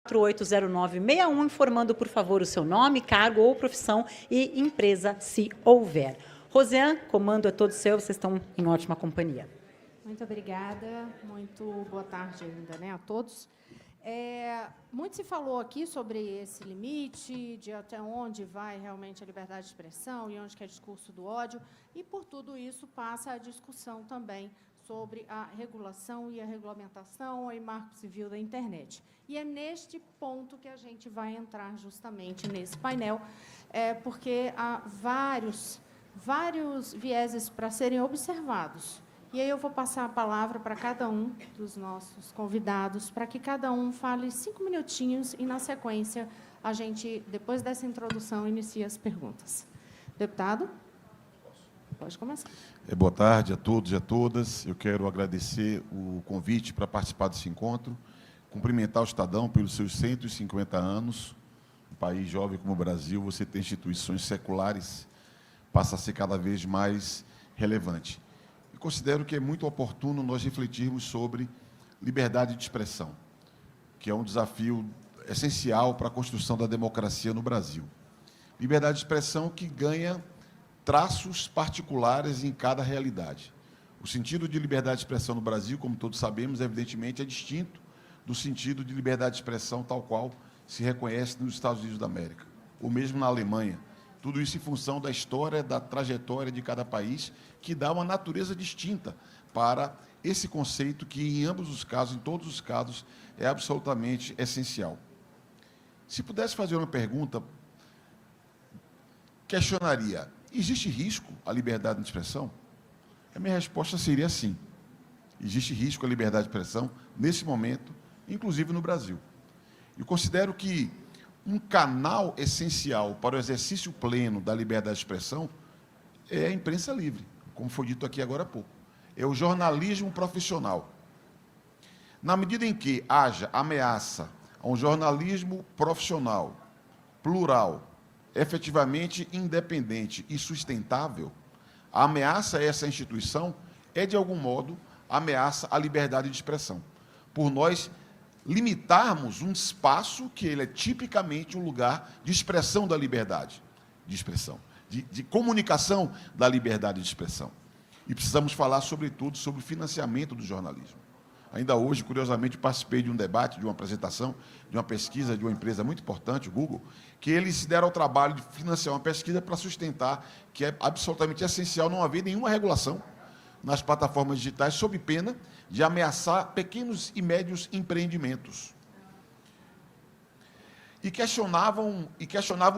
480961, informando, por favor, o seu nome, cargo ou profissão e empresa, se houver. Rosiane, comando é todo seu, vocês estão em ótima companhia. Muito obrigada, muito boa tarde ainda, né, a todos. Muito se falou aqui sobre esse limite, de até onde vai realmente a liberdade de expressão e onde que é discurso do ódio, e por tudo isso passa a discussão também sobre a regulação e a regulamentação e marco civil da internet. E é neste ponto que a gente vai entrar justamente nesse painel, porque há vários vieses para serem observados. E aí eu vou passar a palavra para cada um dos nossos convidados, para que cada um fale 5 minutinhos e, na sequência, a gente, depois dessa introdução, inicia as perguntas. Deputado, pode começar. Boa tarde a todos e a todas. Eu quero agradecer o convite para participar desse encontro, cumprimentar o Estadão pelos seus 150 anos. Um país jovem como o Brasil, você tem instituições seculares, passa a ser cada vez mais relevante. E considero que é muito oportuno nós refletirmos sobre liberdade de expressão, que é um desafio essencial para a construção da democracia no Brasil. Liberdade de expressão que ganha traços particulares em cada realidade. O sentido de liberdade de expressão no Brasil, como todos sabemos, evidentemente é distinto do sentido de liberdade de expressão tal qual se reconhece nos Estados Unidos da América, ou mesmo na Alemanha. Tudo isso em função da história, da trajetória de cada país, que dá uma natureza distinta para esse conceito que, em ambos os casos, em todos os casos, é absolutamente essencial. Se pudesse fazer uma pergunta, questionaria: existe risco à liberdade de expressão? A minha resposta seria sim. Existe risco à liberdade de expressão nesse momento, inclusive no Brasil. Eu considero que um canal essencial para o exercício pleno da liberdade de expressão é a imprensa livre, como foi dito aqui agora há pouco. É o jornalismo profissional. Na medida em que haja ameaça a um jornalismo profissional, plural, efetivamente independente e sustentável, a ameaça a essa instituição é, de algum modo, ameaça à liberdade de expressão. Por nós limitarmos um espaço que ele é tipicamente um lugar de expressão da liberdade de expressão, de comunicação da liberdade de expressão. E precisamos falar, sobretudo, sobre o financiamento do jornalismo. Ainda hoje, curiosamente, participei de um debate, de uma apresentação, de uma pesquisa de uma empresa muito importante, o Google, que eles se deram ao trabalho de financiar uma pesquisa para sustentar que é absolutamente essencial não haver nenhuma regulação nas plataformas digitais, sob pena de ameaçar pequenos e médios empreendimentos. E questionavam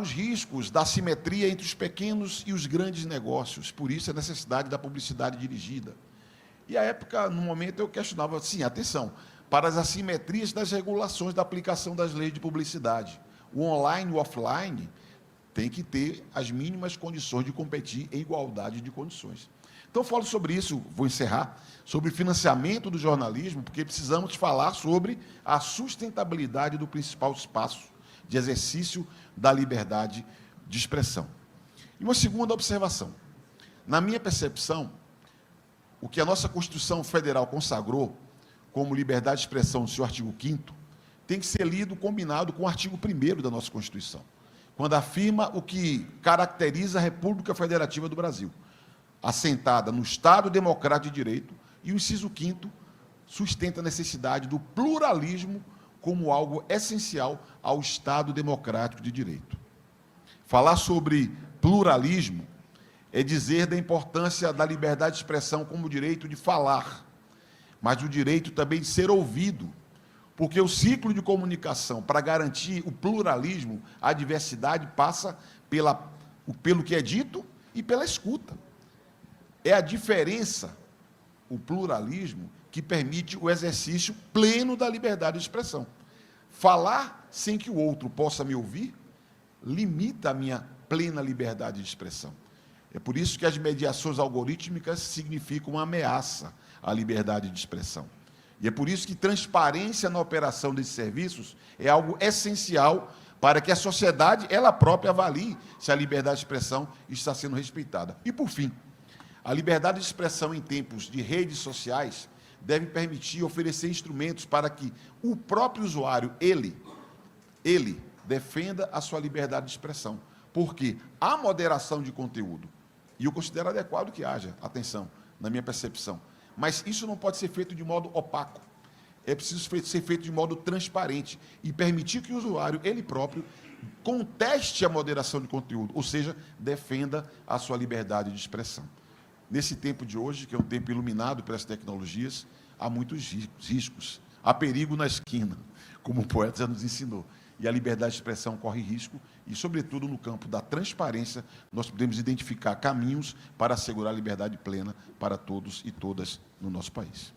os riscos da assimetria entre os pequenos e os grandes negócios, por isso a necessidade da publicidade dirigida. E, à época, no momento, eu questionava, sim, atenção, para as assimetrias das regulações da aplicação das leis de publicidade. O online e o offline tem que ter as mínimas condições de competir em igualdade de condições. Então, falo sobre isso, vou encerrar, sobre o financiamento do jornalismo, porque precisamos falar sobre a sustentabilidade do principal espaço de exercício da liberdade de expressão. E uma segunda observação. Na minha percepção, o que a nossa Constituição Federal consagrou como liberdade de expressão no seu artigo 5º, tem que ser lido combinado com o artigo 1º da nossa Constituição, quando afirma o que caracteriza a República Federativa do Brasil, assentada no Estado Democrático de Direito, e o inciso 5º sustenta a necessidade do pluralismo como algo essencial ao Estado Democrático de Direito. Falar sobre pluralismo é dizer da importância da liberdade de expressão como direito de falar, mas o direito também de ser ouvido, porque o ciclo de comunicação, para garantir o pluralismo, a diversidade, passa pelo que é dito e pela escuta. É a diferença, o pluralismo, que permite o exercício pleno da liberdade de expressão. Falar sem que o outro possa me ouvir limita a minha plena liberdade de expressão. É por isso que as mediações algorítmicas significam uma ameaça à liberdade de expressão. E é por isso que transparência na operação desses serviços é algo essencial para que a sociedade, ela própria, avalie se a liberdade de expressão está sendo respeitada. E, por fim, a liberdade de expressão em tempos de redes sociais deve permitir oferecer instrumentos para que o próprio usuário, ele, ele defenda a sua liberdade de expressão, porque há moderação de conteúdo, e eu considero adequado que haja, atenção, na minha percepção, mas isso não pode ser feito de modo opaco, é preciso ser feito de modo transparente e permitir que o usuário, ele próprio, conteste a moderação de conteúdo, ou seja, defenda a sua liberdade de expressão. Nesse tempo de hoje, que é um tempo iluminado pelas tecnologias, há muitos riscos, há perigo na esquina, como o poeta já nos ensinou. E a liberdade de expressão corre risco, e, sobretudo, no campo da transparência, nós podemos identificar caminhos para assegurar a liberdade plena para todos e todas no nosso país.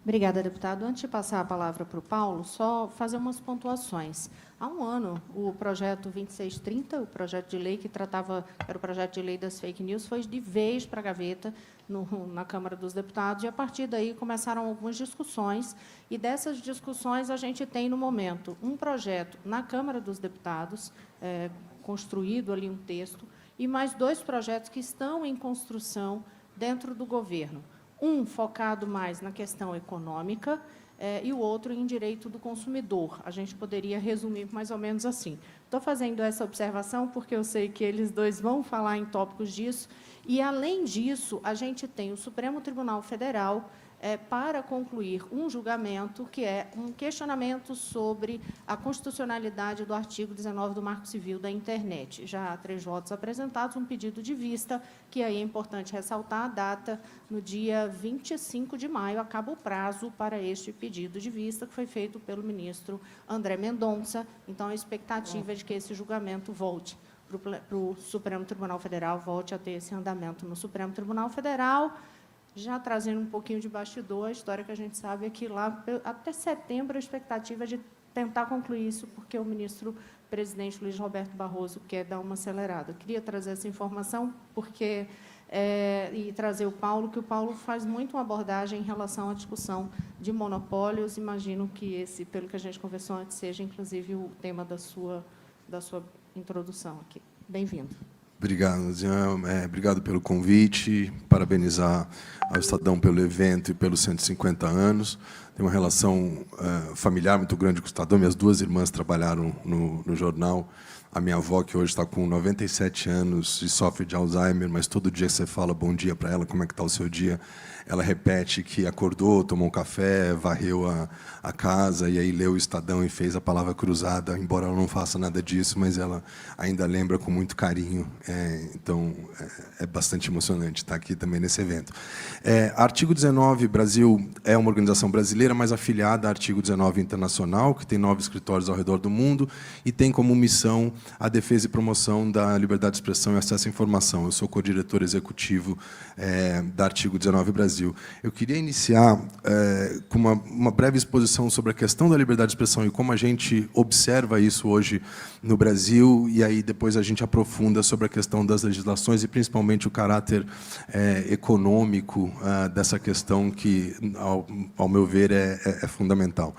Obrigada, deputado. Antes de passar a palavra para o Paulo, só fazer umas pontuações. Há um ano, o projeto 2630, o projeto de lei que tratava, era o projeto de lei das fake news, foi de vez para a gaveta na Câmara dos Deputados, e, a partir daí, começaram algumas discussões, e dessas discussões a gente tem, no momento, um projeto na Câmara dos Deputados, construído ali um texto, e mais 2 projetos que estão em construção dentro do governo. Um focado mais na questão econômica e o outro em direito do consumidor. A gente poderia resumir mais ou menos assim. Estou fazendo essa observação porque eu sei que eles 2 vão falar em tópicos disso. E, além disso, a gente tem o Supremo Tribunal Federal para concluir um julgamento, que é um questionamento sobre a constitucionalidade do artigo 19 do Marco Civil da Internet. Já há 3 votos apresentados, um pedido de vista, que aí é importante ressaltar a data, no dia 25 de maio, acaba o prazo para este pedido de vista, que foi feito pelo ministro André Mendonça. Então, a expectativa é de que esse julgamento volte para o Supremo Tribunal Federal, volte a ter esse andamento no Supremo Tribunal Federal. Já trazendo um pouquinho de bastidor, a história que a gente sabe é que lá, até setembro, a expectativa é de tentar concluir isso, porque o ministro-presidente Luiz Roberto Barroso quer dar uma acelerada. Eu queria trazer essa informação, porque e trazer o Paulo, que o Paulo faz muito uma abordagem em relação à discussão de monopólios. Imagino que esse, pelo que a gente conversou antes, seja, inclusive, o tema da sua introdução aqui. Bem-vindo. Obrigado, Jean. Obrigado pelo convite, parabenizar ao Estadão pelo evento e pelos 150 anos. Tenho uma relação familiar muito grande com o Estadão. Minhas 2 irmãs trabalharam no jornal. A minha avó, que hoje está com 97 anos e sofre de Alzheimer, mas todo dia que você fala bom dia para ela, como é que está o seu dia, ela repete que acordou, tomou um café, varreu a casa, e aí leu o Estadão e fez a palavra cruzada, embora ela não faça nada disso, mas ela ainda lembra com muito carinho. Então, é bastante emocionante estar aqui também nesse evento. Artigo 19, Brasil é uma organização brasileira, mas afiliada a Artigo 19 Internacional, que tem 9 escritórios ao redor do mundo, e tem como missão a defesa e promoção da liberdade de expressão e acesso à informação. Eu sou co-diretor executivo da Artigo 19 Brasil. Eu queria iniciar com uma breve exposição sobre a questão da liberdade de expressão e como a gente observa isso hoje no Brasil, e aí depois a gente aprofunda sobre a questão das legislações e principalmente o caráter econômico dessa questão que, ao meu ver, é fundamental.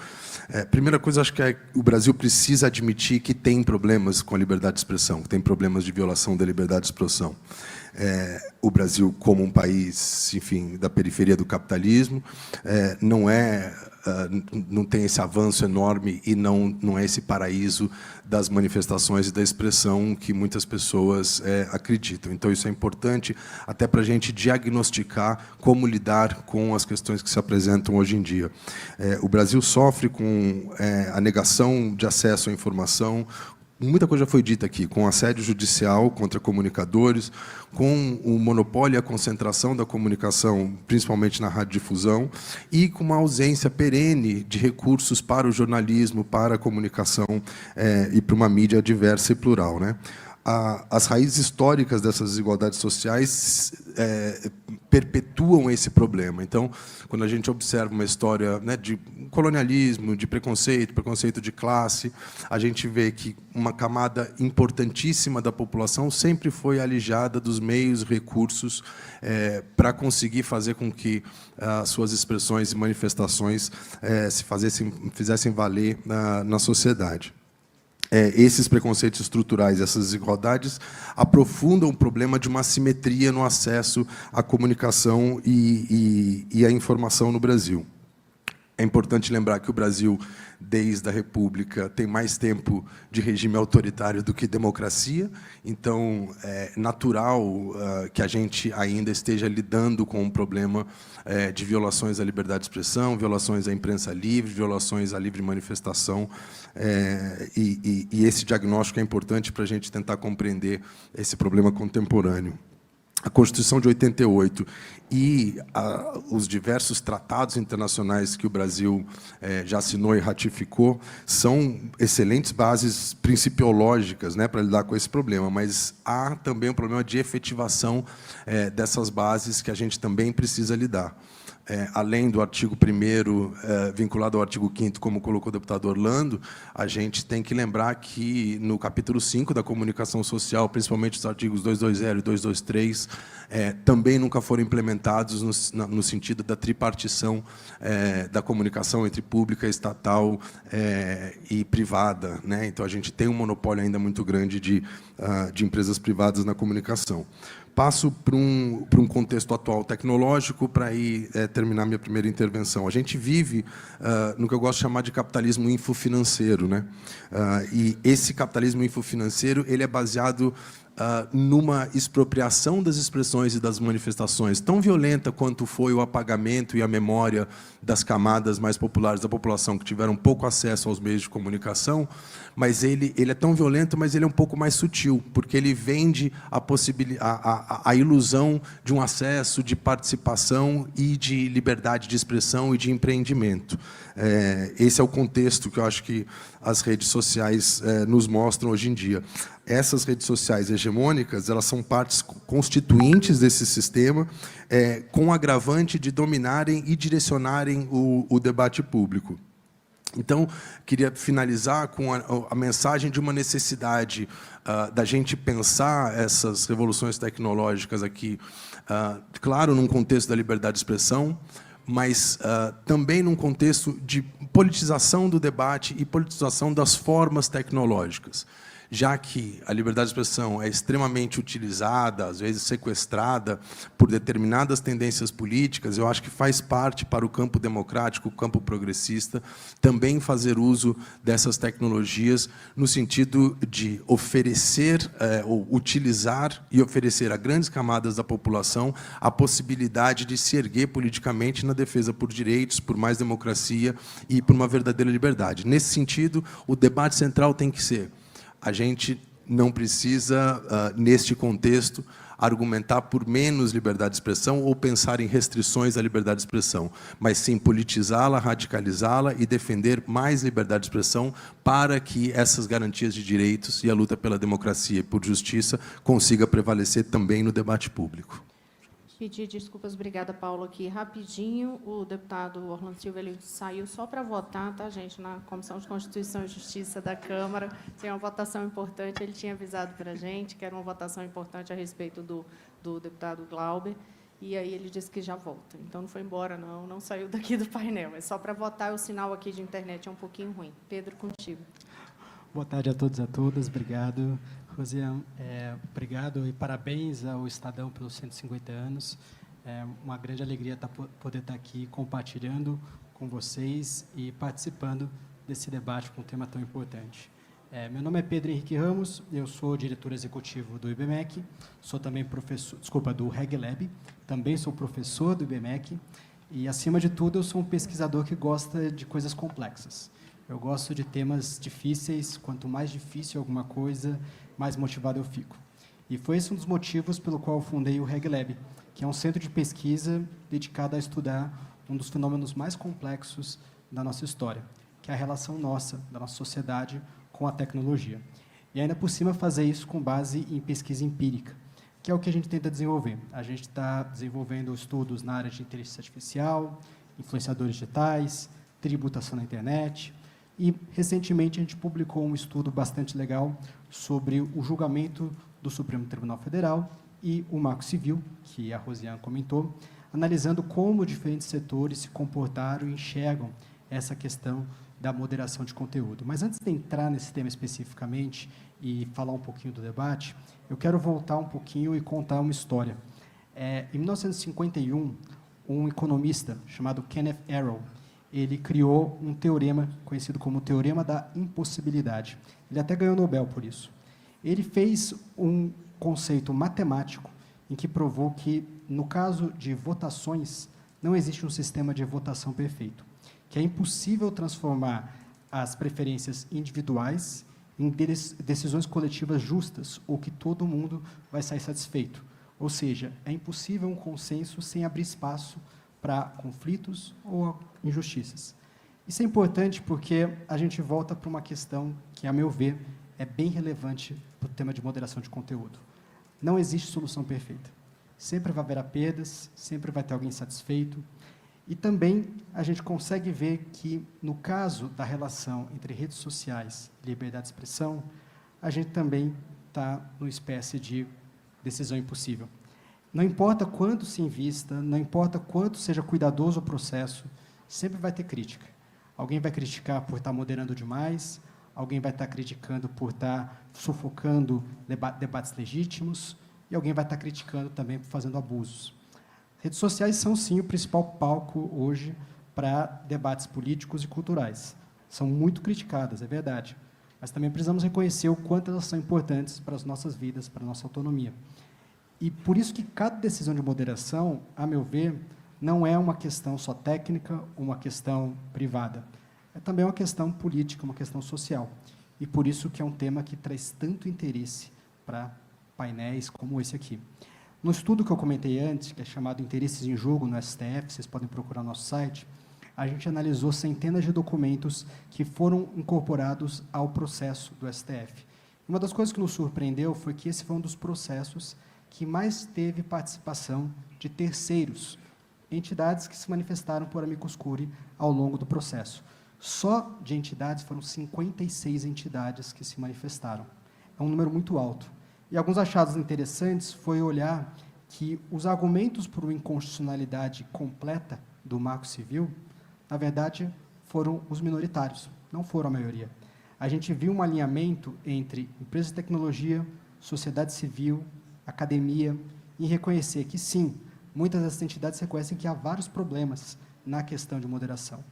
Primeira coisa, acho que o Brasil precisa admitir que tem problemas com a liberdade de expressão, que tem problemas de violação da liberdade de expressão. O Brasil, como um país, enfim, da periferia do capitalismo, não tem esse avanço enorme e não é esse paraíso das manifestações e da expressão que muitas pessoas acreditam. Então, isso é importante até para a gente diagnosticar como lidar com as questões que se apresentam hoje em dia. O Brasil sofre com a negação de acesso à informação. Muita coisa foi dita aqui, com assédio judicial contra comunicadores, com o monopólio e a concentração da comunicação, principalmente na radiodifusão, e com uma ausência perene de recursos para o jornalismo, para a comunicação e para uma mídia diversa e plural, né? As raízes históricas dessas desigualdades sociais perpetuam esse problema. Então, quando a gente observa uma história, né, de colonialismo, de preconceito de classe, a gente vê que uma camada importantíssima da população sempre foi alijada dos meios, recursos, para conseguir fazer com que as suas expressões e manifestações fizessem valer na sociedade. Esses preconceitos estruturais, essas desigualdades, aprofundam o problema de uma assimetria no acesso à comunicação e à informação no Brasil. É importante lembrar que o Brasil, desde a República, tem mais tempo de regime autoritário do que democracia, então é natural que a gente ainda esteja lidando com um problema de violações à liberdade de expressão, violações à imprensa livre, violações à livre manifestação, e esse diagnóstico é importante para a gente tentar compreender esse problema contemporâneo. A Constituição de 88 e os diversos tratados internacionais que o Brasil já assinou e ratificou são excelentes bases principiológicas, né, para lidar com esse problema, mas há também um problema de efetivação dessas bases que a gente também precisa lidar. Além do artigo 1º, vinculado ao artigo 5º, como colocou o deputado Orlando, a gente tem que lembrar que, no capítulo 5 da comunicação social, principalmente os artigos 220 e 223, também nunca foram implementados no sentido da tripartição da comunicação entre pública, estatal e privada, né? Então, a gente tem um monopólio ainda muito grande de empresas privadas na comunicação. Passo para um contexto atual tecnológico para aí terminar minha primeira intervenção. A gente vive no que eu gosto de chamar de capitalismo infofinanceiro, né? E esse capitalismo infofinanceiro ele é baseado numa expropriação das expressões e das manifestações, tão violenta quanto foi o apagamento e a memória das camadas mais populares da população, que tiveram pouco acesso aos meios de comunicação, mas ele é tão violento, mas ele é um pouco mais sutil, porque ele vende a ilusão de um acesso, de participação e de liberdade de expressão e de empreendimento. Esse é o contexto que eu acho que as redes sociais nos mostram hoje em dia. Essas redes sociais hegemônicas, elas são partes constituintes desse sistema, com o agravante de dominarem e direcionarem o debate público. Então, queria finalizar com a mensagem de uma necessidade da gente pensar essas revoluções tecnológicas aqui, claro, num contexto da liberdade de expressão, mas também num contexto de politização do debate e politização das formas tecnológicas. Já que a liberdade de expressão é extremamente utilizada, às vezes sequestrada, por determinadas tendências políticas, eu acho que faz parte para o campo democrático, o campo progressista, também fazer uso dessas tecnologias no sentido de oferecer, ou utilizar e oferecer a grandes camadas da população a possibilidade de se erguer politicamente na defesa por direitos, por mais democracia e por uma verdadeira liberdade. Nesse sentido, o debate central tem que ser: a gente não precisa, neste contexto, argumentar por menos liberdade de expressão ou pensar em restrições à liberdade de expressão, mas sim politizá-la, radicalizá-la e defender mais liberdade de expressão para que essas garantias de direitos e a luta pela democracia e por justiça consiga prevalecer também no debate público. Pedir desculpas, obrigada, Paulo, aqui rapidinho. O deputado Orlando Silva ele saiu só para votar, tá, gente, na Comissão de Constituição e Justiça da Câmara. Tem uma votação importante, ele tinha avisado para a gente que era uma votação importante a respeito do deputado Glauber, e aí ele disse que já volta. Então, não foi embora, não saiu daqui do painel. É só para votar, o sinal aqui de internet é um pouquinho ruim. Pedro, contigo. Boa tarde a todos e a todas. Obrigado, Rosiane. Obrigado e parabéns ao Estadão pelos 150 anos. É uma grande alegria poder estar aqui compartilhando com vocês e participando desse debate com um tema tão importante. Meu nome é Pedro Henrique Ramos, eu sou diretor executivo do IBMEC, sou também professor, do RegLab, também sou professor do IBMEC e, acima de tudo, eu sou um pesquisador que gosta de coisas complexas. Eu gosto de temas difíceis, quanto mais difícil alguma coisa, mais motivado eu fico. E foi esse um dos motivos pelo qual eu fundei o RegLab, que é um centro de pesquisa dedicado a estudar um dos fenômenos mais complexos da nossa história, que é a relação nossa, da nossa sociedade, com a tecnologia. E ainda por cima fazer isso com base em pesquisa empírica, que é o que a gente tenta desenvolver. A gente está desenvolvendo estudos na área de inteligência artificial, influenciadores digitais, tributação na internet. E, recentemente, a gente publicou um estudo bastante legal sobre o julgamento do Supremo Tribunal Federal e o Marco Civil, que a Rosiane comentou, analisando como diferentes setores se comportaram e enxergam essa questão da moderação de conteúdo. Mas, antes de entrar nesse tema especificamente e falar um pouquinho do debate, eu quero voltar um pouquinho e contar uma história. Em 1951, um economista chamado Kenneth Arrow, ele criou um teorema conhecido como Teorema da Impossibilidade. Ele até ganhou o Nobel por isso. Ele fez um conceito matemático em que provou que, no caso de votações, não existe um sistema de votação perfeito, que é impossível transformar as preferências individuais em decisões coletivas justas, ou que todo mundo vai sair satisfeito. Ou seja, é impossível um consenso sem abrir espaço para conflitos ou injustiças. Isso é importante porque a gente volta para uma questão que, a meu ver, é bem relevante para o tema de moderação de conteúdo. Não existe solução perfeita. Sempre vai haver perdas, sempre vai ter alguém insatisfeito. E também a gente consegue ver que, no caso da relação entre redes sociais e liberdade de expressão, a gente também está numa espécie de decisão impossível. Não importa quanto se invista, não importa quanto seja cuidadoso o processo, sempre vai ter crítica. Alguém vai criticar por estar moderando demais, alguém vai estar criticando por estar sufocando debates legítimos, e alguém vai estar criticando também por fazendo abusos. Redes sociais são, sim, o principal palco hoje para debates políticos e culturais. São muito criticadas, é verdade, mas também precisamos reconhecer o quanto elas são importantes para as nossas vidas, para a nossa autonomia. E por isso que cada decisão de moderação, a meu ver, não é uma questão só técnica, uma questão privada. É também uma questão política, uma questão social. E por isso que é um tema que traz tanto interesse para painéis como esse aqui. No estudo que eu comentei antes, que é chamado Interesses em Jogo no STF, vocês podem procurar no nosso site, a gente analisou centenas de documentos que foram incorporados ao processo do STF. Uma das coisas que nos surpreendeu foi que esse foi um dos processos que mais teve participação de terceiros, entidades que se manifestaram por amicus curiae ao longo do processo. Só de entidades foram 56 entidades que se manifestaram. É um número muito alto. E alguns achados interessantes foi olhar que os argumentos por uma inconstitucionalidade completa do Marco Civil, na verdade, foram os minoritários, não foram a maioria. A gente viu um alinhamento entre empresas de tecnologia, sociedade civil, academia, em reconhecer que, sim, muitas dessas entidades reconhecem que há vários problemas na questão de moderação.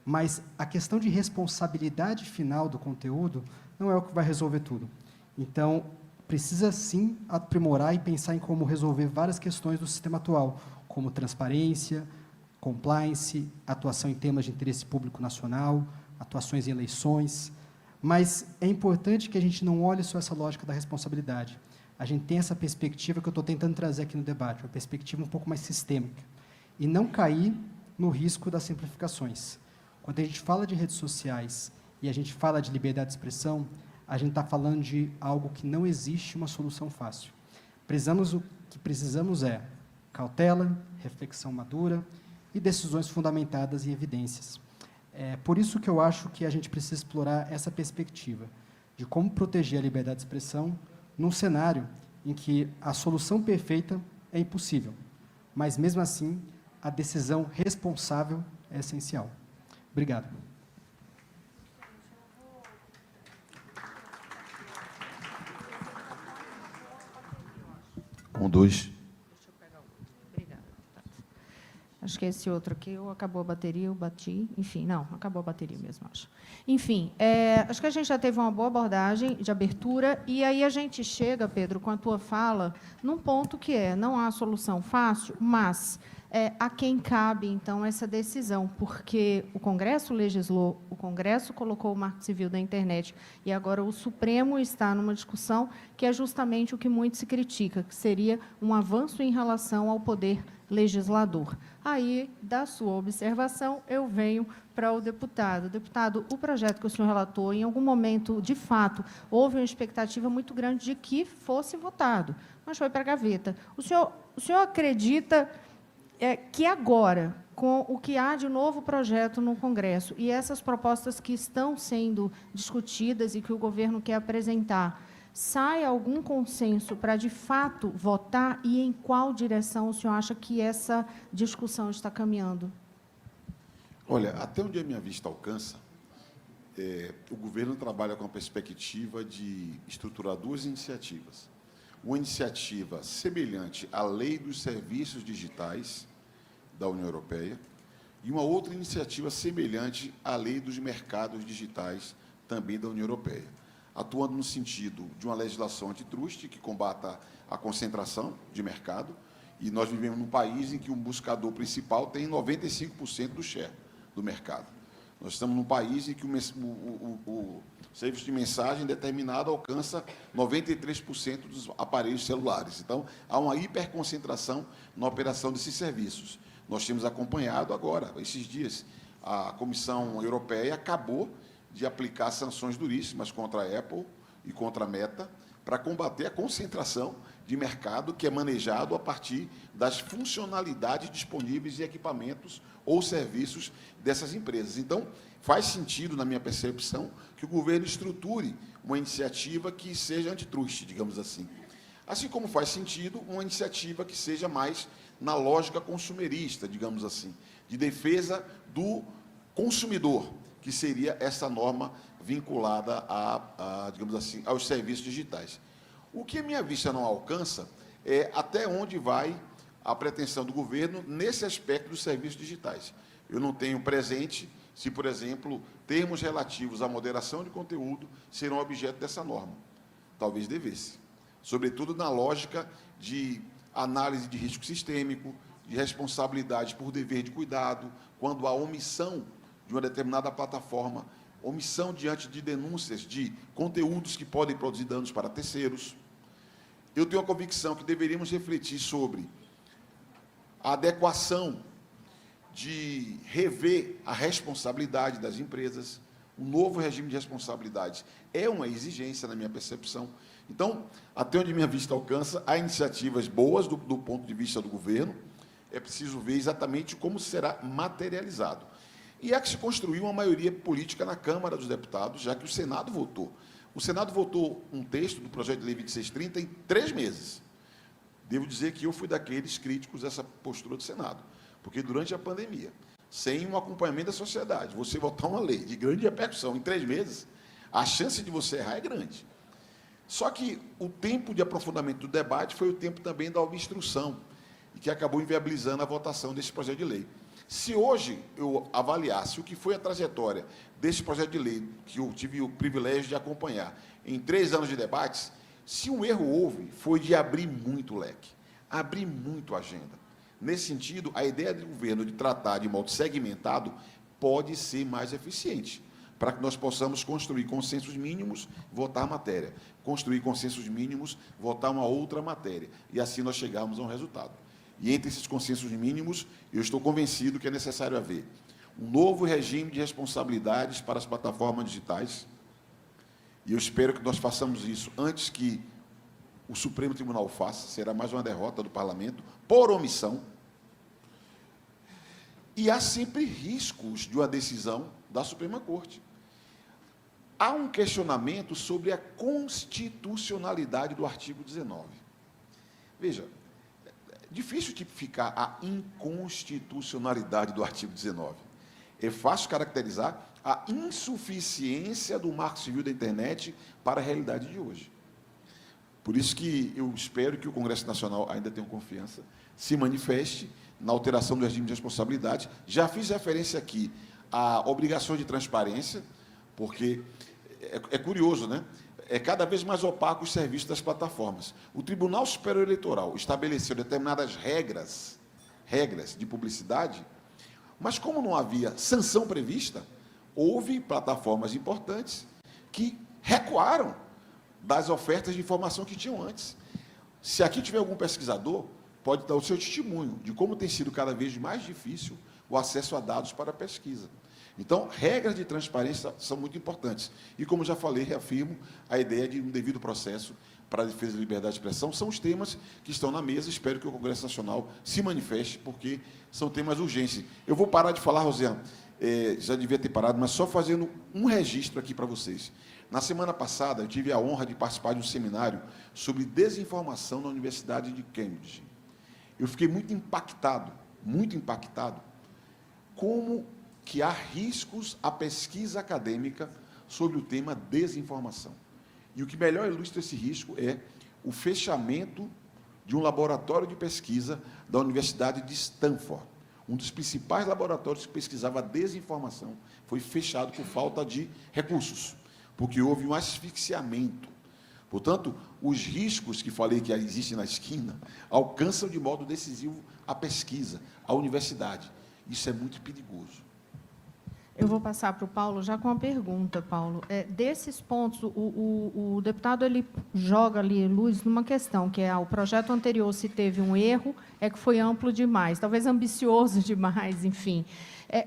Mas a questão de responsabilidade final do conteúdo não é o que vai resolver tudo. Então, precisa, sim, aprimorar e pensar em como resolver várias questões do sistema atual, como transparência, compliance, atuação em temas de interesse público nacional, atuações em eleições. Mas é importante que a gente não olhe só essa lógica da responsabilidade. A gente tem essa perspectiva que eu estou tentando trazer aqui no debate, uma perspectiva um pouco mais sistêmica, e não cair no risco das simplificações. Quando a gente fala de redes sociais e a gente fala de liberdade de expressão, a gente está falando de algo que não existe uma solução fácil. O que precisamos é cautela, reflexão madura e decisões fundamentadas em evidências. É por isso que eu acho que a gente precisa explorar essa perspectiva de como proteger a liberdade de expressão num cenário em que a solução perfeita é impossível, mas, mesmo assim, a decisão responsável é essencial. Obrigado. Dois. Deixa eu pegar outro. Obrigada. Acho que esse outro aqui, ou acabou a bateria, eu bati. Enfim, não, acabou a bateria mesmo, acho. Enfim, acho que a gente já teve uma boa abordagem de abertura, e aí a gente chega, Pedro, com a tua fala, num ponto que não há solução fácil, mas a quem cabe, então, essa decisão, porque o Congresso legislou, o Congresso colocou o Marco Civil da internet, e agora o Supremo está numa discussão que é justamente o que muito se critica, que seria um avanço em relação ao poder legislador. Aí, da sua observação, eu venho para o deputado. Deputado, o projeto que o senhor relatou, em algum momento, de fato, houve uma expectativa muito grande de que fosse votado, mas foi para a gaveta. O senhor acredita que agora, com o que há de novo projeto no Congresso e essas propostas que estão sendo discutidas e que o governo quer apresentar, sai algum consenso para, de fato, votar, e em qual direção o senhor acha que essa discussão está caminhando? Olha, até onde a minha vista alcança, o governo trabalha com a perspectiva de estruturar duas iniciativas. Uma iniciativa semelhante à Lei dos Serviços Digitais da União Europeia, e uma outra iniciativa semelhante à Lei dos Mercados Digitais, também da União Europeia, atuando no sentido de uma legislação antitruste que combata a concentração de mercado, e nós vivemos num país em que o buscador principal tem 95% do share do mercado. Nós estamos num país em que o serviço de mensagem determinado alcança 93% dos aparelhos celulares. Então, há uma hiperconcentração na operação desses serviços. Nós temos acompanhado agora, esses dias, a Comissão Europeia acabou de aplicar sanções duríssimas contra a Apple e contra a Meta para combater a concentração de mercado que é manejado a partir das funcionalidades disponíveis em equipamentos ou serviços dessas empresas. Então, faz sentido, na minha percepção, que o governo estruture uma iniciativa que seja antitruste, digamos assim. Assim como faz sentido uma iniciativa que seja mais na lógica consumerista, digamos assim, de defesa do consumidor, que seria essa norma vinculada digamos assim, aos serviços digitais. O que a minha vista não alcança é até onde vai a pretensão do governo nesse aspecto dos serviços digitais. Eu não tenho presente se, por exemplo, termos relativos à moderação de conteúdo serão objeto dessa norma. Talvez devesse. Sobretudo na lógica de análise de risco sistêmico, de responsabilidade por dever de cuidado, quando há omissão de uma determinada plataforma, omissão diante de denúncias de conteúdos que podem produzir danos para terceiros. Eu tenho a convicção que deveríamos refletir sobre a adequação de rever a responsabilidade das empresas. O novo regime de responsabilidade é uma exigência, na minha percepção. Então, até onde minha vista alcança, há iniciativas boas do ponto de vista do governo, é preciso ver exatamente como será materializado. E é que se construiu uma maioria política na Câmara dos Deputados, já que o Senado votou. O Senado votou um texto do projeto de lei 2630 em 3 meses. Devo dizer que eu fui daqueles críticos dessa postura do Senado, porque durante a pandemia, sem um acompanhamento da sociedade, você votar uma lei de grande repercussão em 3 meses, a chance de você errar é grande. Só que o tempo de aprofundamento do debate foi o tempo também da obstrução, e que acabou inviabilizando a votação desse projeto de lei. Se hoje eu avaliasse o que foi a trajetória desse projeto de lei, que eu tive o privilégio de acompanhar, em 3 anos de debates, se um erro houve, foi de abrir muito o leque, abrir muito a agenda. Nesse sentido, a ideia do governo de tratar de modo segmentado pode ser mais eficiente, para que nós possamos construir consensos mínimos, votar a matéria, construir consensos mínimos, votar uma outra matéria, e assim nós chegarmos a um resultado. E entre esses consensos mínimos, eu estou convencido que é necessário haver um novo regime de responsabilidades para as plataformas digitais, e eu espero que nós façamos isso antes que o Supremo Tribunal faça, será mais uma derrota do Parlamento, por omissão, e há sempre riscos de uma decisão da Suprema Corte. Há um questionamento sobre a constitucionalidade do artigo 19. Veja, é difícil tipificar a inconstitucionalidade do artigo 19. É fácil caracterizar a insuficiência do Marco Civil da Internet para a realidade de hoje. Por isso que eu espero que o Congresso Nacional, ainda tenho confiança, se manifeste na alteração do regime de responsabilidade. Já fiz referência aqui a obrigações de transparência, porque é curioso, né? É cada vez mais opaco os serviços das plataformas. O Tribunal Superior Eleitoral estabeleceu determinadas regras de publicidade, mas como não havia sanção prevista, houve plataformas importantes que recuaram das ofertas de informação que tinham antes. Se aqui tiver algum pesquisador, pode dar o seu testemunho de como tem sido cada vez mais difícil o acesso a dados para a pesquisa. Então, regras de transparência são muito importantes. E, como já falei, reafirmo a ideia de um devido processo para a defesa da liberdade de expressão. São os temas que estão na mesa. Espero que o Congresso Nacional se manifeste, porque são temas urgentes. Eu vou parar de falar, Rosiane, já devia ter parado, mas só fazendo um registro aqui para vocês. Na semana passada, eu tive a honra de participar de um seminário sobre desinformação na Universidade de Cambridge. Eu fiquei muito impactado como que há riscos à pesquisa acadêmica sobre o tema desinformação. E o que melhor ilustra esse risco é o fechamento de um laboratório de pesquisa da Universidade de Stanford, um dos principais laboratórios que pesquisava a desinformação, foi fechado por falta de recursos, porque houve um asfixiamento. Portanto, os riscos que falei que existem na esquina alcançam de modo decisivo a pesquisa, a universidade. Isso é muito perigoso. Eu vou passar para o Paulo já com uma pergunta, Paulo. Desses pontos, o deputado ele joga ali luz numa questão, que é o projeto anterior, se teve um erro, é que foi amplo demais, talvez ambicioso demais, enfim.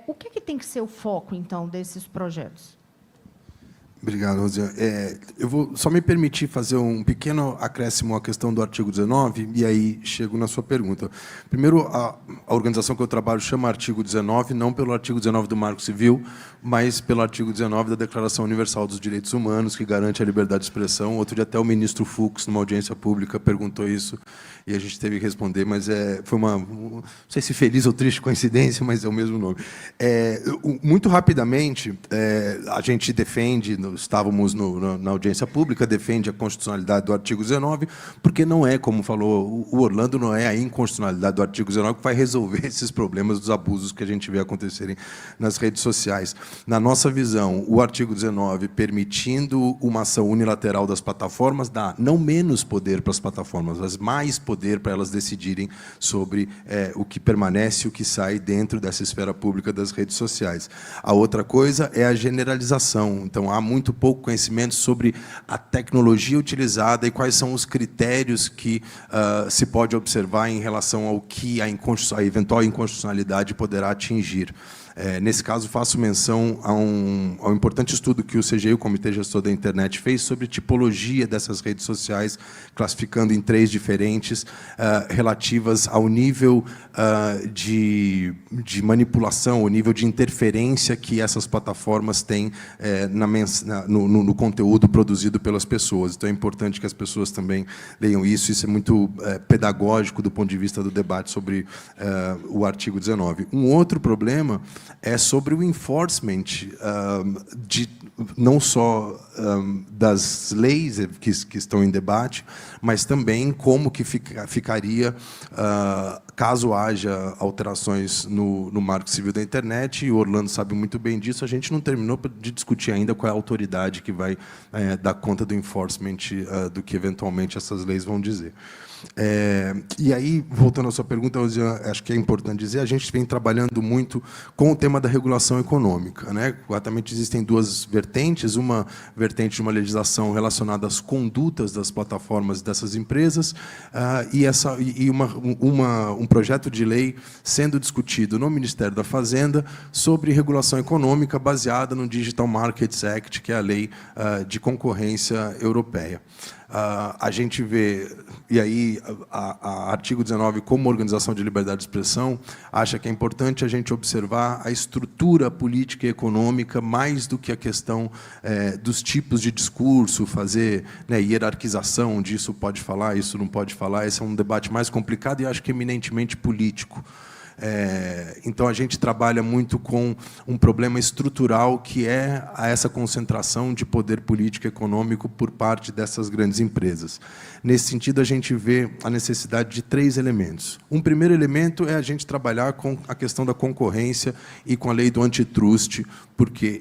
O que tem que ser o foco, então, desses projetos? Obrigado, Rosiane. Eu vou só me permitir fazer um pequeno acréscimo à questão do artigo 19, e aí chego na sua pergunta. Primeiro, a organização que eu trabalho chama artigo 19, não pelo artigo 19 do Marco Civil, mas pelo artigo 19 da Declaração Universal dos Direitos Humanos, que garante a liberdade de expressão. Outro dia até o ministro Fux, numa audiência pública, perguntou isso, e a gente teve que responder, mas foi uma, não sei se feliz ou triste coincidência, mas é o mesmo nome. Muito rapidamente, a gente defende, estávamos na audiência pública, defende a constitucionalidade do artigo 19, porque não é, como falou o Orlando, não é a inconstitucionalidade do artigo 19 que vai resolver esses problemas dos abusos que a gente vê acontecerem nas redes sociais. Na nossa visão, o artigo 19, permitindo uma ação unilateral das plataformas, dá não menos poder para as plataformas, mas mais poder para elas decidirem sobre o que permanece e o que sai dentro dessa esfera pública das redes sociais. A outra coisa é a generalização. Então, há muito pouco conhecimento sobre a tecnologia utilizada e quais são os critérios que se pode observar em relação ao que a eventual inconstitucionalidade poderá atingir. Nesse caso, faço menção ao importante estudo que o CGI, o Comitê Gestor da Internet, fez sobre tipologia dessas redes sociais, classificando em 3 diferentes, relativas ao nível de manipulação, o nível de interferência que essas plataformas têm no conteúdo produzido pelas pessoas. Então, é importante que as pessoas também leiam isso. Isso é muito pedagógico do ponto de vista do debate sobre o artigo 19. Um outro problema é sobre o enforcement não só das leis que estão em debate, mas também como que ficaria caso haja alterações no Marco Civil da Internet, e o Orlando sabe muito bem disso. A gente não terminou de discutir ainda qual é a autoridade que vai dar conta do enforcement do que, eventualmente, essas leis vão dizer. E aí, voltando à sua pergunta, acho que é importante dizer, a gente vem trabalhando muito com o tema da regulação econômica, né? Exatamente, existem 2 vertentes, uma vertente de uma legislação relacionada às condutas das plataformas dessas empresas, e um projeto de lei sendo discutido no Ministério da Fazenda sobre regulação econômica baseada no Digital Markets Act, que é a lei de concorrência europeia. A gente vê, e aí a artigo 19, como organização de liberdade de expressão, acha que é importante a gente observar a estrutura política e econômica mais do que a questão dos tipos de discurso, fazer hierarquização disso pode falar, isso não pode falar. Esse é um debate mais complicado e acho que eminentemente político. Então, a gente trabalha muito com um problema estrutural, que é essa concentração de poder político e econômico por parte dessas grandes empresas. Nesse sentido, a gente vê a necessidade de 3 elementos. Um primeiro elemento é a gente trabalhar com a questão da concorrência e com a lei do antitrust,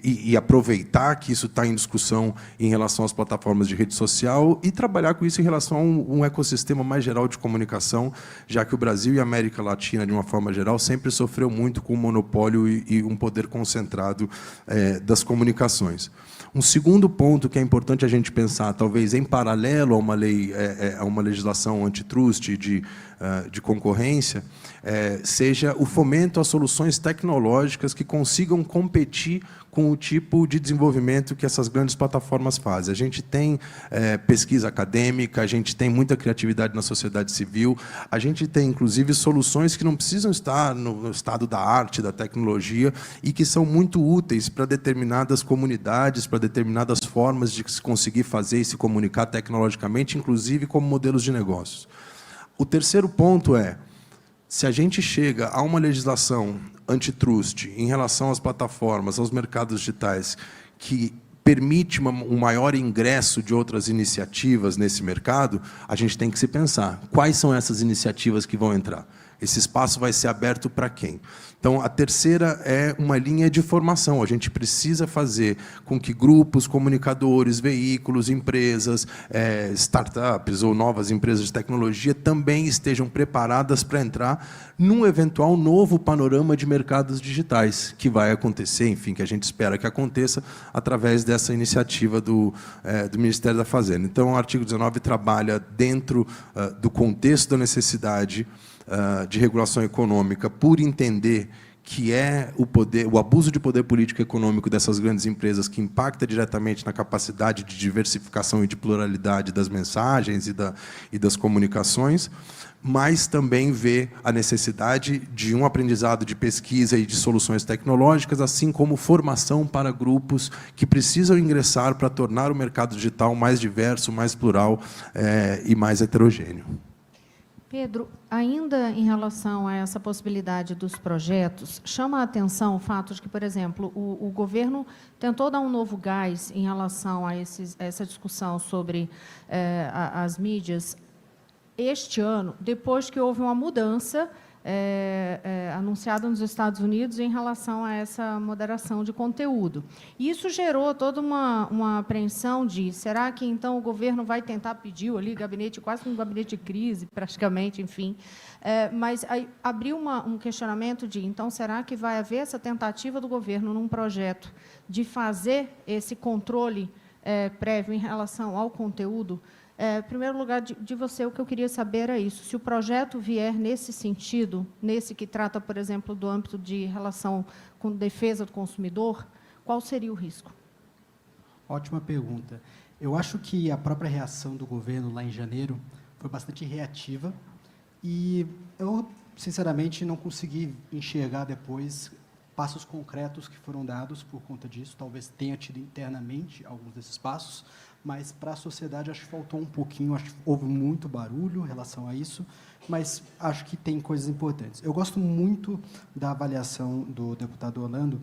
e aproveitar que isso está em discussão em relação às plataformas de rede social e trabalhar com isso em relação a um ecossistema mais geral de comunicação, já que o Brasil e a América Latina, de uma forma geral, sempre sofreu muito com o monopólio e um poder concentrado das comunicações. Um segundo ponto que é importante a gente pensar, talvez em paralelo a uma lei, a uma legislação antitrust de concorrência, seja o fomento a soluções tecnológicas que consigam competir com o tipo de desenvolvimento que essas grandes plataformas fazem. A gente tem pesquisa acadêmica, a gente tem muita criatividade na sociedade civil, a gente tem, inclusive, soluções que não precisam estar no estado da arte, da tecnologia, e que são muito úteis para determinadas comunidades, para determinadas formas de se conseguir fazer e se comunicar tecnologicamente, inclusive como modelos de negócios. O terceiro ponto é, se a gente chega a uma legislação antitrust em relação às plataformas, aos mercados digitais, que permite um maior ingresso de outras iniciativas nesse mercado, a gente tem que se pensar, quais são essas iniciativas que vão entrar? Esse espaço vai ser aberto para quem? Então, a terceira é uma linha de formação. A gente precisa fazer com que grupos, comunicadores, veículos, empresas, startups ou novas empresas de tecnologia também estejam preparadas para entrar num eventual novo panorama de mercados digitais, que vai acontecer, enfim, que a gente espera que aconteça através dessa iniciativa do Ministério da Fazenda. Então, o artigo 19 trabalha dentro do contexto da necessidade de regulação econômica, por entender que é o abuso de poder político e econômico dessas grandes empresas que impacta diretamente na capacidade de diversificação e de pluralidade das mensagens e das comunicações, mas também vê a necessidade de um aprendizado de pesquisa e de soluções tecnológicas, assim como formação para grupos que precisam ingressar para tornar o mercado digital mais diverso, mais plural e mais heterogêneo. Pedro, ainda em relação a essa possibilidade dos projetos, chama a atenção o fato de que, por exemplo, o governo tentou dar um novo gás em relação a essa discussão sobre as mídias este ano, depois que houve uma mudança anunciada nos Estados Unidos em relação a essa moderação de conteúdo. E isso gerou toda uma apreensão de, será que, então, o governo vai tentar pedir ali, quase um gabinete de crise, praticamente, enfim, mas aí abriu um questionamento de, então, será que vai haver essa tentativa do governo, num projeto, de fazer esse controle prévio em relação ao conteúdo? Em primeiro lugar, de você, o que eu queria saber era isso. Se o projeto vier nesse sentido, nesse que trata, por exemplo, do âmbito de relação com defesa do consumidor, qual seria o risco? Ótima pergunta. Eu acho que a própria reação do governo lá em janeiro foi bastante reativa e eu, sinceramente, não consegui enxergar depois passos concretos que foram dados por conta disso. Talvez tenha tido internamente alguns desses passos, mas para a sociedade acho que faltou um pouquinho, acho que houve muito barulho em relação a isso, mas acho que tem coisas importantes. Eu gosto muito da avaliação do deputado Orlando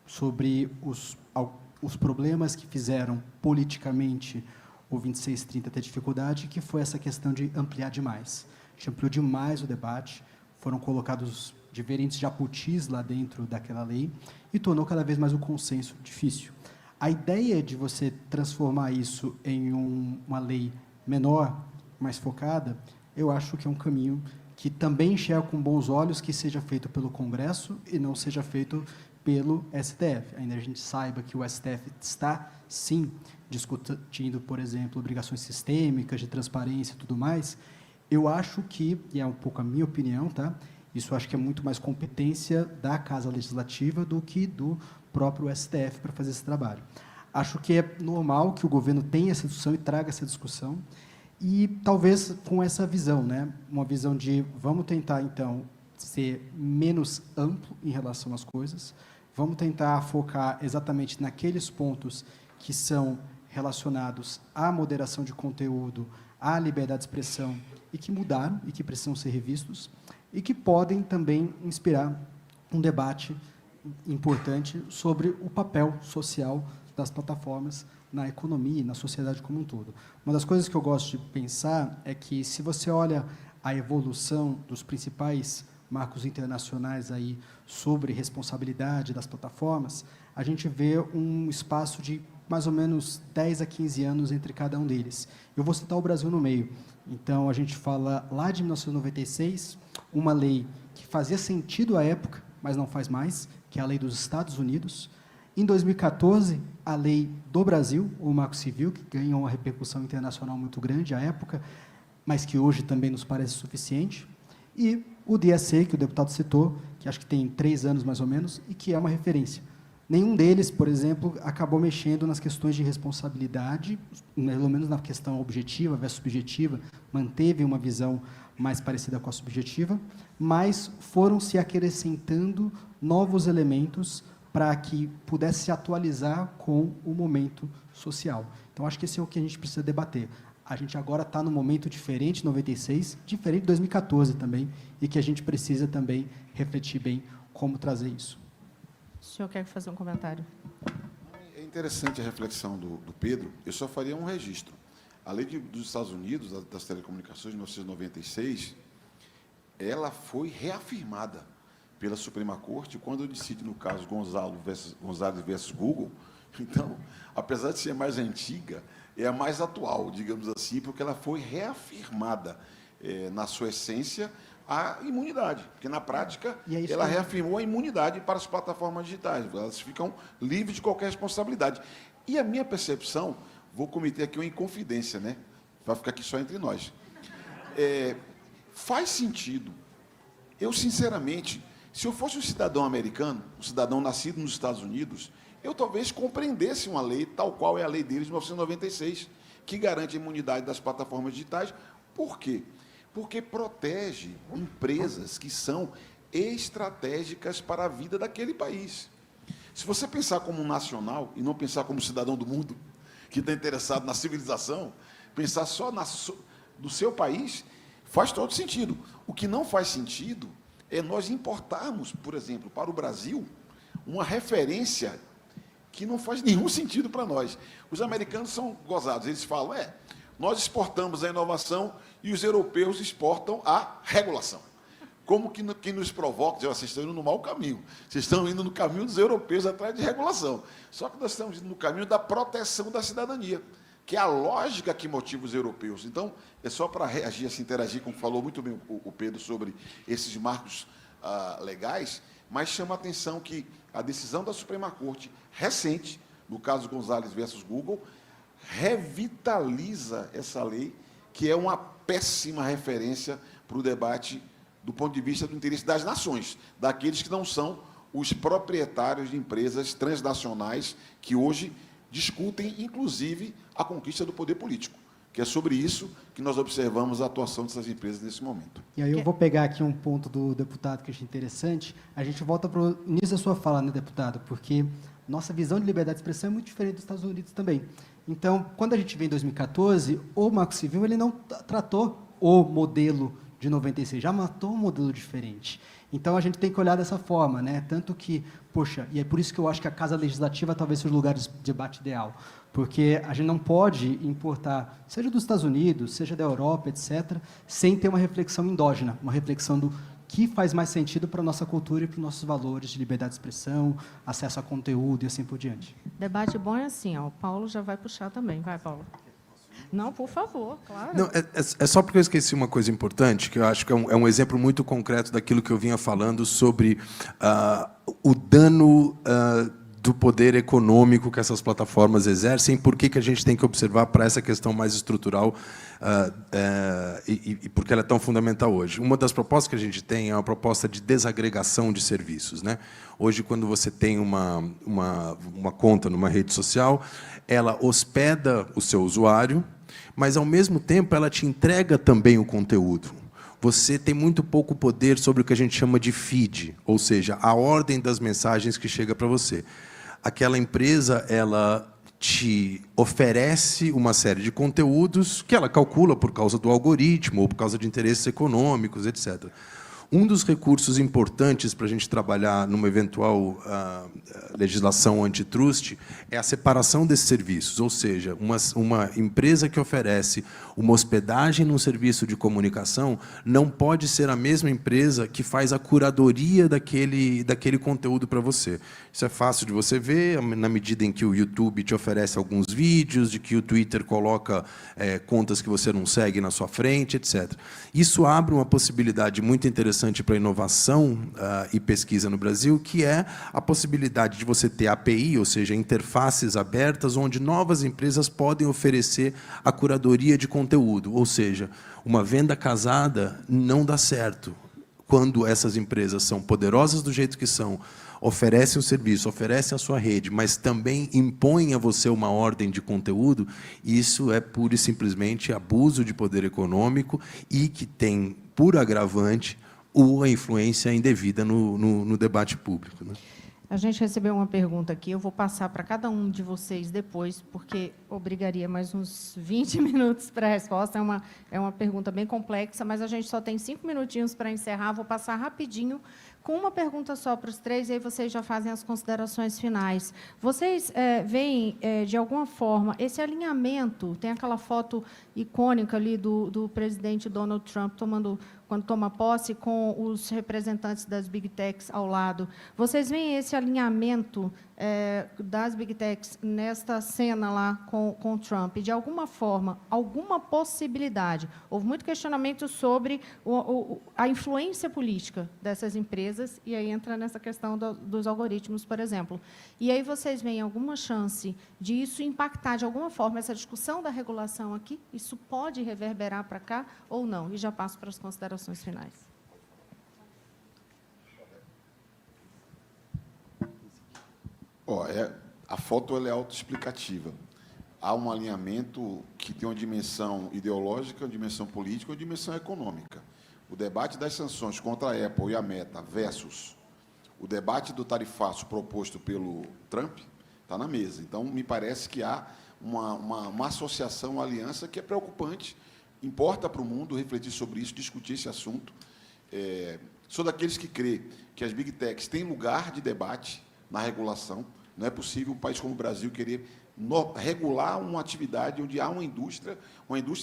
sobre os problemas que fizeram politicamente o 2630 ter dificuldade, que foi essa questão de ampliar demais. A gente ampliou demais o debate, foram colocados diferentes jabutis lá dentro daquela lei e tornou cada vez mais o consenso difícil. A ideia de você transformar isso em uma lei menor, mais focada, eu acho que é um caminho que também enxerga com bons olhos que seja feito pelo Congresso e não seja feito pelo STF. Ainda a gente saiba que o STF está, sim, discutindo, por exemplo, obrigações sistêmicas de transparência e tudo mais. Eu acho que, e é um pouco a minha opinião, tá? Isso acho que é muito mais competência da Casa Legislativa do que do próprio STF para fazer esse trabalho. Acho que é normal que o governo tenha essa discussão e traga essa discussão, e talvez com essa visão, né? Uma visão de vamos tentar, então, ser menos amplo em relação às coisas, vamos tentar focar exatamente naqueles pontos que são relacionados à moderação de conteúdo, à liberdade de expressão, e que mudaram e que precisam ser revistos, e que podem também inspirar um debate importante sobre o papel social das plataformas na economia e na sociedade como um todo. Uma das coisas que eu gosto de pensar é que, se você olha a evolução dos principais marcos internacionais aí sobre responsabilidade das plataformas, a gente vê um espaço de mais ou menos 10 a 15 anos entre cada um deles. Eu vou citar o Brasil no meio. Então, a gente fala lá de 1996, uma lei que fazia sentido à época, mas não faz mais, que é a lei dos Estados Unidos. Em 2014, a lei do Brasil, o Marco Civil, que ganhou uma repercussão internacional muito grande à época, mas que hoje também nos parece suficiente. E o DSA, que o deputado citou, que acho que tem 3 anos mais ou menos, e que é uma referência. Nenhum deles, por exemplo, acabou mexendo nas questões de responsabilidade, pelo menos na questão objetiva versus subjetiva, manteve uma visão mais parecida com a subjetiva, mas foram se acrescentando novos elementos para que pudesse se atualizar com o momento social. Então, acho que esse é o que a gente precisa debater. A gente agora está num momento diferente de 96, diferente de 2014 também, e que a gente precisa também refletir bem como trazer isso. O senhor quer fazer um comentário? É interessante a reflexão do Pedro. Eu só faria um registro. A lei dos Estados Unidos, das telecomunicações, de 1996, ela foi reafirmada pela Suprema Corte quando decide no caso Gonzalez versus Google. Então, apesar de ser mais antiga, é a mais atual, digamos assim, porque ela foi reafirmada na sua essência a imunidade, porque na prática ela reafirmou a imunidade para as plataformas digitais, elas ficam livres de qualquer responsabilidade. E a minha percepção, vou cometer aqui uma inconfidência, né? Vai ficar aqui só entre nós. Faz sentido. Eu, sinceramente, se eu fosse um cidadão americano, um cidadão nascido nos Estados Unidos, eu talvez compreendesse uma lei, tal qual é a lei deles de 1996, que garante a imunidade das plataformas digitais. Por quê? Porque protege empresas que são estratégicas para a vida daquele país. Se você pensar como um nacional e não pensar como cidadão do mundo, que está interessado na civilização, pensar só do seu país, faz todo sentido. O que não faz sentido é nós importarmos, por exemplo, para o Brasil, uma referência que não faz nenhum sentido para nós. Os americanos são gozados, eles falam, nós exportamos a inovação e os europeus exportam a regulação. Como que nos provoca, dizer, vocês estão indo no mau caminho, vocês estão indo no caminho dos europeus atrás de regulação. Só que nós estamos indo no caminho da proteção da cidadania, que é a lógica que motiva os europeus. Então, é só para reagir, assim, interagir, como falou muito bem o Pedro sobre esses marcos legais, mas chama a atenção que a decisão da Suprema Corte, recente, no caso Gonzalez versus Google, revitaliza essa lei, que é uma péssima referência para o debate do ponto de vista do interesse das nações, daqueles que não são os proprietários de empresas transnacionais que hoje discutem, inclusive, a conquista do poder político, que é sobre isso que nós observamos a atuação dessas empresas nesse momento. E aí eu vou pegar aqui um ponto do deputado que eu achei interessante. A gente volta para o início da sua fala, né, deputado? Porque nossa visão de liberdade de expressão é muito diferente dos Estados Unidos também. Então, quando a gente vê em 2014, o Marco Civil ele não tratou o modelo de 96, já matou um modelo diferente. Então, a gente tem que olhar dessa forma, né? Tanto que, poxa, e é por isso que eu acho que a Casa Legislativa talvez seja o lugar de debate ideal, porque a gente não pode importar, seja dos Estados Unidos, seja da Europa, etc., sem ter uma reflexão endógena, uma reflexão do que faz mais sentido para a nossa cultura e para os nossos valores de liberdade de expressão, acesso a conteúdo e assim por diante. Debate bom é assim, ó, o Paulo já vai puxar também. Vai, Paulo. Não, por favor, claro. Não, é só porque eu esqueci uma coisa importante, que eu acho que é um exemplo muito concreto daquilo que eu vinha falando sobre o dano do poder econômico que essas plataformas exercem, por que a gente tem que observar para essa questão mais estrutural e porque ela é tão fundamental hoje. Uma das propostas que a gente tem é uma proposta de desagregação de serviços, né? Hoje, quando você tem uma conta numa rede social, ela hospeda o seu usuário, mas, ao mesmo tempo, ela te entrega também o conteúdo. Você tem muito pouco poder sobre o que a gente chama de feed, ou seja, a ordem das mensagens que chega para você. Aquela empresa, ela te oferece uma série de conteúdos que ela calcula por causa do algoritmo ou por causa de interesses econômicos, etc. Um dos recursos importantes para a gente trabalhar numa eventual legislação antitrust é a separação desses serviços, ou seja, uma empresa que oferece uma hospedagem num serviço de comunicação não pode ser a mesma empresa que faz a curadoria daquele conteúdo para você. Isso é fácil de você ver, na medida em que o YouTube te oferece alguns vídeos, de que o Twitter coloca contas que você não segue na sua frente, etc. Isso abre uma possibilidade muito interessante para a inovação e pesquisa no Brasil, que é a possibilidade de você ter API, ou seja, interfaces abertas, onde novas empresas podem oferecer a curadoria de conteúdo. Ou seja, uma venda casada não dá certo. Quando essas empresas são poderosas do jeito que são, oferecem o serviço, oferecem a sua rede, mas também impõem a você uma ordem de conteúdo, isso é pura e simplesmente abuso de poder econômico e que tem, por agravante, a influência indevida no debate público, né? A gente recebeu uma pergunta aqui, eu vou passar para cada um de vocês depois, porque obrigaria mais uns 20 minutos para a resposta. É uma pergunta bem complexa, mas a gente só tem 5 minutinhos para encerrar. Vou passar rapidinho com uma pergunta só para os três, e aí vocês já fazem as considerações finais. Vocês veem, de alguma forma, esse alinhamento, tem aquela foto icônica ali do presidente Donald Trump tomando quando toma posse, com os representantes das Big Techs ao lado. Vocês veem esse alinhamento das Big Techs nesta cena lá com o Trump? De alguma forma, alguma possibilidade? Houve muito questionamento sobre a influência política dessas empresas, e aí entra nessa questão dos algoritmos, por exemplo. E aí vocês veem alguma chance de isso impactar, de alguma forma, essa discussão da regulação aqui? Isso pode reverberar para cá ou não? E já passo para as considerações finais. A foto ela é autoexplicativa. Há um alinhamento que tem uma dimensão ideológica, uma dimensão política, uma dimensão econômica. O debate das sanções contra a Apple e a Meta versus o debate do tarifaço proposto pelo Trump está na mesa. Então, me parece que há uma associação, uma aliança que é preocupante. Importa para o mundo refletir sobre isso, discutir esse assunto. Sou daqueles que crê que as Big Techs têm lugar de debate na regulação. Não é possível um país como o Brasil querer regular uma atividade onde há uma indústria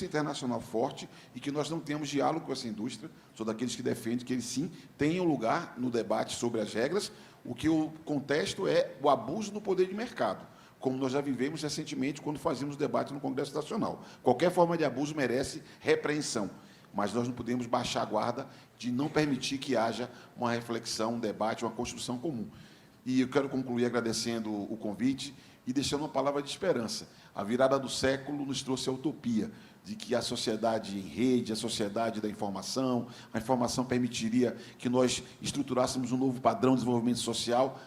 internacional forte e que nós não temos diálogo com essa indústria. Sou daqueles que defendem que eles, sim, tenham lugar no debate sobre as regras. O que eu contesto é o abuso do poder de mercado, como nós já vivemos recentemente quando fazíamos debate no Congresso Nacional. Qualquer forma de abuso merece repreensão, mas nós não podemos baixar a guarda de não permitir que haja uma reflexão, um debate, uma construção comum. E eu quero concluir agradecendo o convite e deixando uma palavra de esperança. A virada do século nos trouxe a utopia de que a sociedade em rede, a sociedade da informação, a informação permitiria que nós estruturássemos um novo padrão de desenvolvimento social,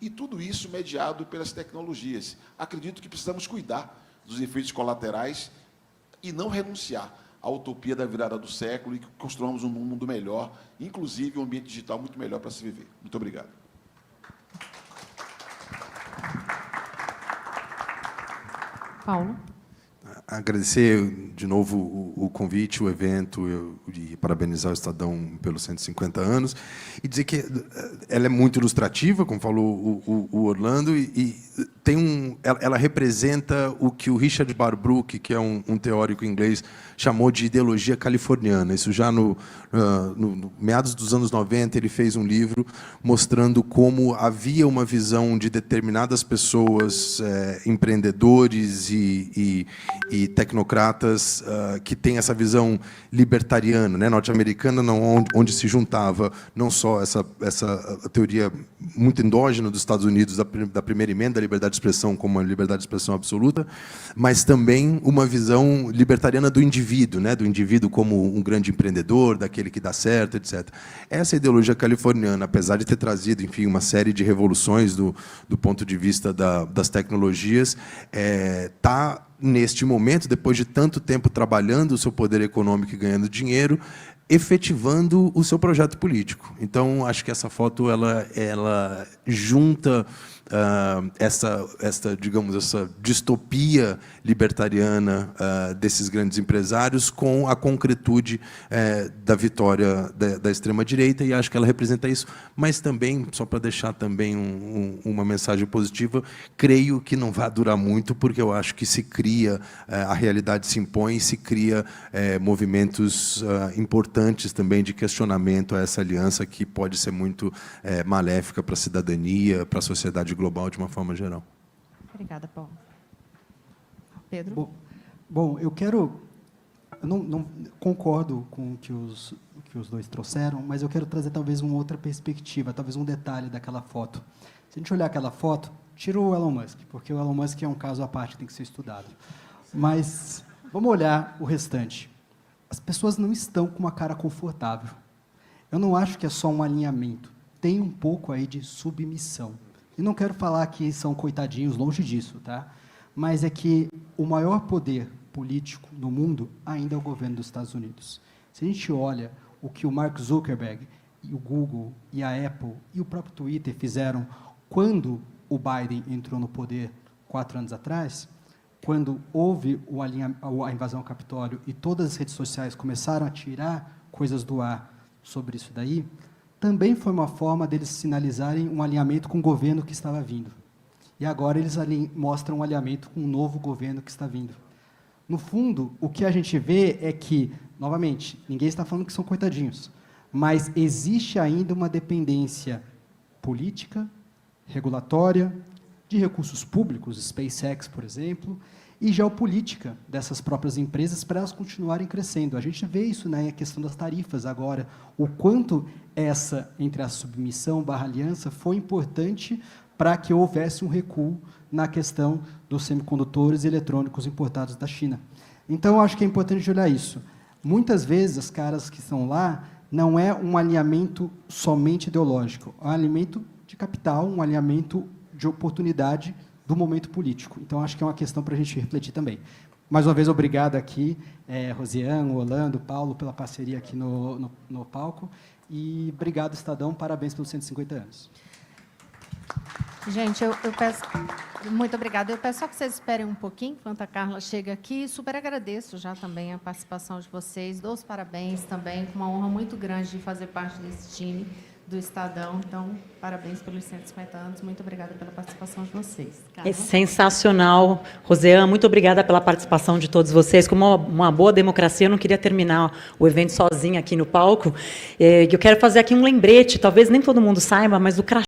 e tudo isso mediado pelas tecnologias. Acredito que precisamos cuidar dos efeitos colaterais e não renunciar à utopia da virada do século e que construamos um mundo melhor, inclusive um ambiente digital muito melhor para se viver. Muito obrigado. Paulo. Agradecer de novo o convite, o evento, e parabenizar o Estadão pelos 150 anos, e dizer que ela é muito ilustrativa, como falou o Orlando, e ela representa o que o Richard Barbrook, que é um teórico inglês, chamou de ideologia californiana. Isso já no meados dos anos 90, ele fez um livro mostrando como havia uma visão de determinadas pessoas, empreendedores e tecnocratas, que têm essa visão libertariana, né, norte-americana, onde se juntava não só essa teoria muito endógena dos Estados Unidos da primeira emenda, da liberdade de expressão como uma liberdade de expressão absoluta, mas também uma visão libertariana do indivíduo, né, do indivíduo como um grande empreendedor, daquele que dá certo, etc. Essa ideologia californiana, apesar de ter trazido, enfim, uma série de revoluções do ponto de vista das tecnologias, está neste momento, depois de tanto tempo trabalhando o seu poder econômico e ganhando dinheiro, efetivando o seu projeto político. Então, acho que essa foto ela junta digamos, essa distopia libertariana desses grandes empresários com a concretude da vitória da extrema-direita, e acho que ela representa isso. Mas também, só para deixar também uma mensagem positiva, creio que não vai durar muito, porque eu acho que se cria, a realidade se impõe, se cria movimentos importantes também de questionamento a essa aliança, que pode ser muito maléfica para a cidadania, para a sociedade global de uma forma geral. Obrigada, Paulo. Pedro? Bom, eu não concordo com o que os dois trouxeram, mas eu quero trazer talvez uma outra perspectiva, talvez um detalhe daquela foto. Se a gente olhar aquela foto, tira o Elon Musk, porque o Elon Musk é um caso à parte, tem que ser estudado. Mas vamos olhar o restante. As pessoas não estão com uma cara confortável. Eu não acho que é só um alinhamento. Tem um pouco aí de submissão. E não quero falar que são coitadinhos, longe disso, tá? Mas é que o maior poder político no mundo ainda é o governo dos Estados Unidos. Se a gente olha o que o Mark Zuckerberg, e o Google, e a Apple, e o próprio Twitter fizeram quando o Biden entrou no poder 4 anos atrás, quando houve a invasão ao Capitólio e todas as redes sociais começaram a tirar coisas do ar sobre isso daí, também foi uma forma deles sinalizarem um alinhamento com o governo que estava vindo. E agora eles mostram um alinhamento com o novo governo que está vindo. No fundo, o que a gente vê é que, novamente, ninguém está falando que são coitadinhos, mas existe ainda uma dependência política, regulatória, de recursos públicos, SpaceX, por exemplo, e geopolítica dessas próprias empresas para elas continuarem crescendo. A gente vê isso na questão das tarifas agora, o quanto essa, entre a submissão / aliança, foi importante para que houvesse um recuo na questão dos semicondutores e eletrônicos importados da China. Então, eu acho que é importante olhar isso. Muitas vezes, as caras que estão lá não é um alinhamento somente ideológico, é um alinhamento de capital, um alinhamento de oportunidade do momento político. Então, acho que é uma questão para a gente refletir também. Mais uma vez, obrigado aqui, Rosiane, Orlando, Paulo, pela parceria aqui no palco. E obrigado, Estadão, parabéns pelos 150 anos. Gente, eu peço... Muito obrigada. Eu peço só que vocês esperem um pouquinho, enquanto a Carla chega aqui. Super agradeço já também a participação de vocês. Dou os parabéns também, com uma honra muito grande de fazer parte desse time do Estadão. Então, parabéns pelos 150 anos. Muito obrigada pela participação de vocês. Carla? É sensacional. Rosiane, muito obrigada pela participação de todos vocês. Como uma boa democracia, eu não queria terminar o evento sozinha aqui no palco. Eu quero fazer aqui um lembrete, talvez nem todo mundo saiba, mas o crachá